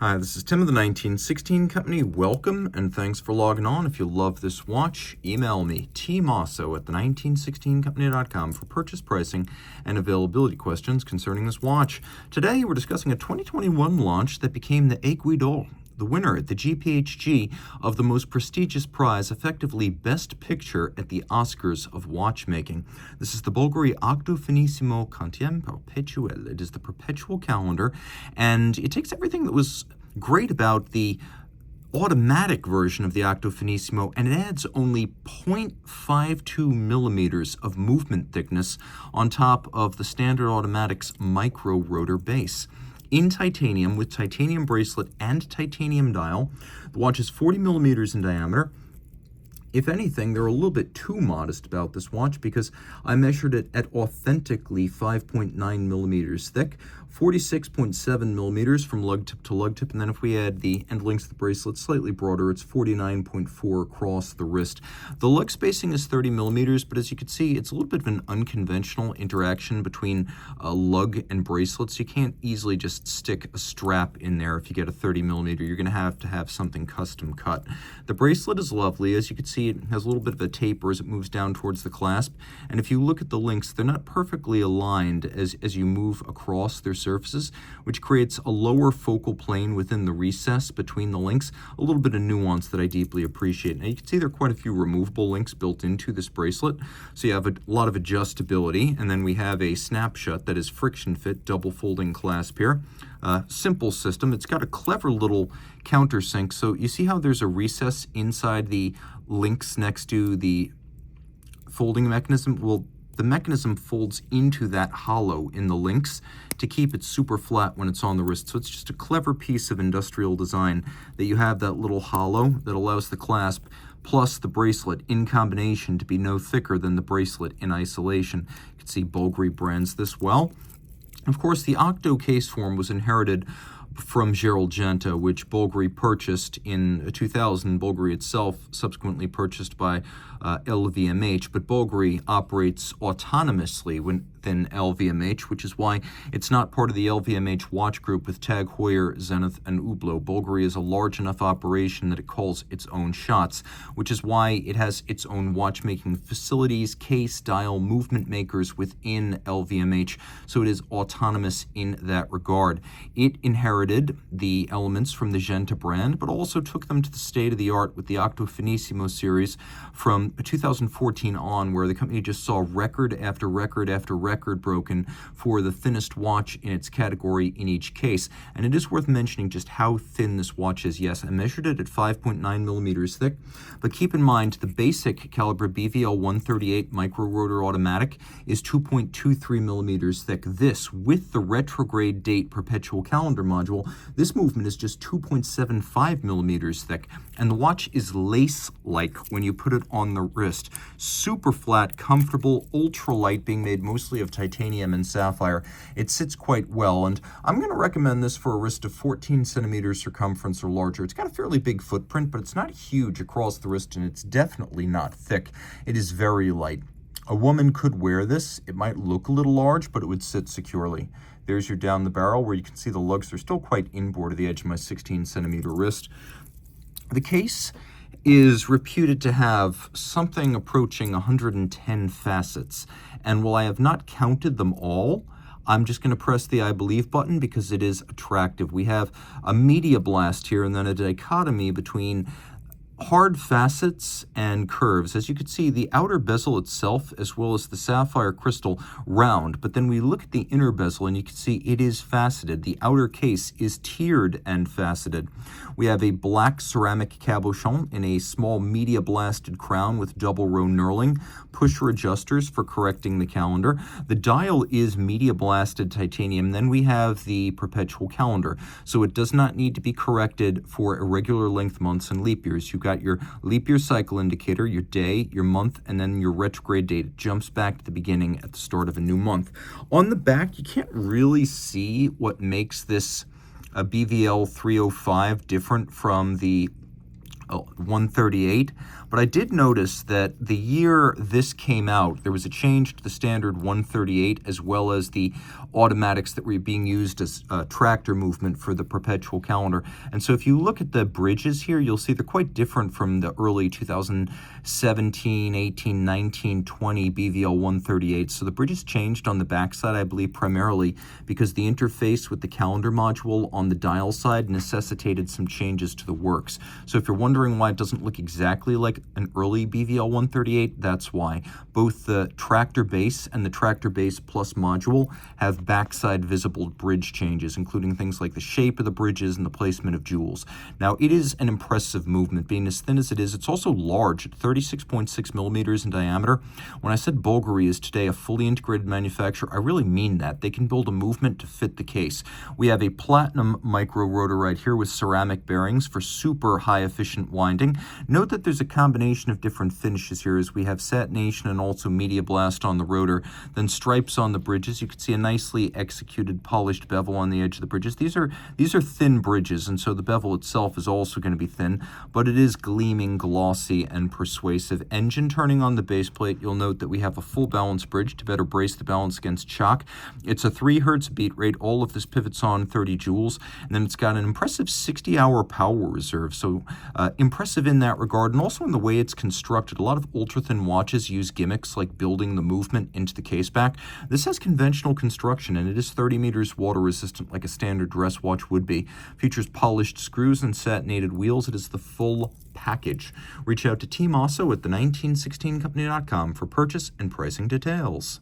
Hi, this is Tim of the 1916 Company. Welcome and thanks for logging on. If you love this watch, email me, Team Mosso at the1916company.com for purchase pricing and availability questions concerning this watch. Today, we're discussing a 2021 launch that became the Aiguille d'Or, the winner at the GPHG of the most prestigious prize, effectively Best Picture at the Oscars of watchmaking. This is the Bulgari Octo Finissimo Perpetual. It is the perpetual calendar, and it takes everything that was great about the automatic version of the Octo Finissimo, and it adds only 0.52 millimeters of movement thickness on top of the standard automatic's micro rotor base. In titanium, with titanium bracelet and titanium dial. The watch is 40 millimeters in diameter. If anything, they're a little bit too modest about this watch because I measured it at authentically 5.9 millimeters thick, 46.7 millimeters from lug tip to lug tip, and then if we add the end links of the bracelet slightly broader, it's 49.4 across the wrist. The lug spacing is 30 millimeters, but as you can see, it's a little bit of an unconventional interaction between lug and bracelets. You can't easily just stick a strap in there if you get a 30 millimeter. You're going to have something custom cut. The bracelet is lovely. As you can see, it has a little bit of a taper as it moves down towards the clasp, and if you look at the links, they're not perfectly aligned as you move across their surfaces, which creates a lower focal plane within the recess between the links, a little bit of nuance that I deeply appreciate. Now you can see there are quite a few removable links built into this bracelet, so you have a lot of adjustability, and then we have a snapshot that is friction fit, double folding clasp here. Simple system. It's got a clever little countersink, so you see how there's a recess inside the links next to the folding mechanism? Well, the mechanism folds into that hollow in the links to keep it super flat when it's on the wrist. So it's just a clever piece of industrial design that you have that little hollow that allows the clasp plus the bracelet in combination to be no thicker than the bracelet in isolation. You can see Bulgari brands this well. Of course, the Octo case form was inherited from Gerald Genta, which Bulgari purchased in 2000. Bulgari itself subsequently purchased by LVMH, but Bulgari operates autonomously within LVMH, which is why it's not part of the LVMH watch group with Tag Heuer, Zenith, and Hublot. Bulgari is a large enough operation that it calls its own shots, which is why it has its own watchmaking facilities, case, dial, movement makers within LVMH, so it is autonomous in that regard. It inherited the elements from the Genta brand, but also took them to the state-of-the-art with the Octo Finissimo series from 2014 on, where the company just saw record after record after record broken for the thinnest watch in its category in each case. And it is worth mentioning just how thin this watch is. Yes, I measured it at 5.9 millimeters thick, but keep in mind the basic caliber BVL 138 micro rotor automatic is 2.23 millimeters thick. This, with the retrograde date perpetual calendar module, this movement is just 2.75 millimeters thick, and the watch is lace-like when you put it on the wrist. Super flat, comfortable, ultra light, being made mostly of titanium and sapphire. It sits quite well, and I'm going to recommend this for a wrist of 14 centimeters circumference or larger. It's got a fairly big footprint, but it's not huge across the wrist, and it's definitely not thick. It is very light. A woman could wear this. It might look a little large, but it would sit securely. There's your down the barrel where you can see the lugs. They're still quite inboard of the edge of my 16 centimeter wrist. The case is reputed to have something approaching 110 facets. And while I have not counted them all, I'm just going to press the I believe button because it is attractive. We have a media blast here and then a dichotomy between hard facets and curves. As you can see, the outer bezel itself, as well as the sapphire crystal, round, but then we look at the inner bezel and you can see it is faceted. The outer case is tiered and faceted. We have a black ceramic cabochon in a small media blasted crown with double row knurling, pusher adjusters for correcting the calendar. The dial is media blasted titanium. Then we have the perpetual calendar, so it does not need to be corrected for irregular length months and leap years. You've got your leap year cycle indicator, your day, your month, and then your retrograde date. It jumps back to the beginning at the start of a new month. On the back, you can't really see what makes this a BVL 305 different from the 138, but I did notice that the year this came out, there was a change to the standard 138 as well as the automatics that were being used as tractor movement for the perpetual calendar. And so if you look at the bridges here, you'll see they're quite different from the early 2017, 18, 19, 20 BVL 138. So the bridges changed on the backside, I believe, primarily because the interface with the calendar module on the dial side necessitated some changes to the works. So if you're wondering why it doesn't look exactly like an early BVL 138, that's why. Both the tractor base and the tractor base plus module have backside visible bridge changes, including things like the shape of the bridges and the placement of jewels. Now, it is an impressive movement. Being as thin as it is, it's also large at 36.6 millimeters in diameter. When I said Bulgari is today a fully integrated manufacturer, I really mean that. They can build a movement to fit the case. We have a platinum micro rotor right here with ceramic bearings for super high efficient winding. Note that there's a combination of different finishes here as we have satination and also media blast on the rotor, then stripes on the bridges. You can see a nicely executed polished bevel on the edge of the bridges. These are thin bridges, and so the bevel itself is also going to be thin, but it is gleaming, glossy, and persuasive. Engine turning on the base plate, you'll note that we have a full balance bridge to better brace the balance against shock. It's a 3 hertz beat rate. All of this pivots on 30 joules, and then it's got an impressive 60-hour power reserve, so impressive in that regard, and also in the way it's constructed. A lot of ultra-thin watches use gimmicks like building the movement into the case back. This has conventional construction, and it is 30 meters water resistant like a standard dress watch would be. Features polished screws and satinated wheels. It is the full package. Reach out to Team Mosso at the 1916company.com for purchase and pricing details.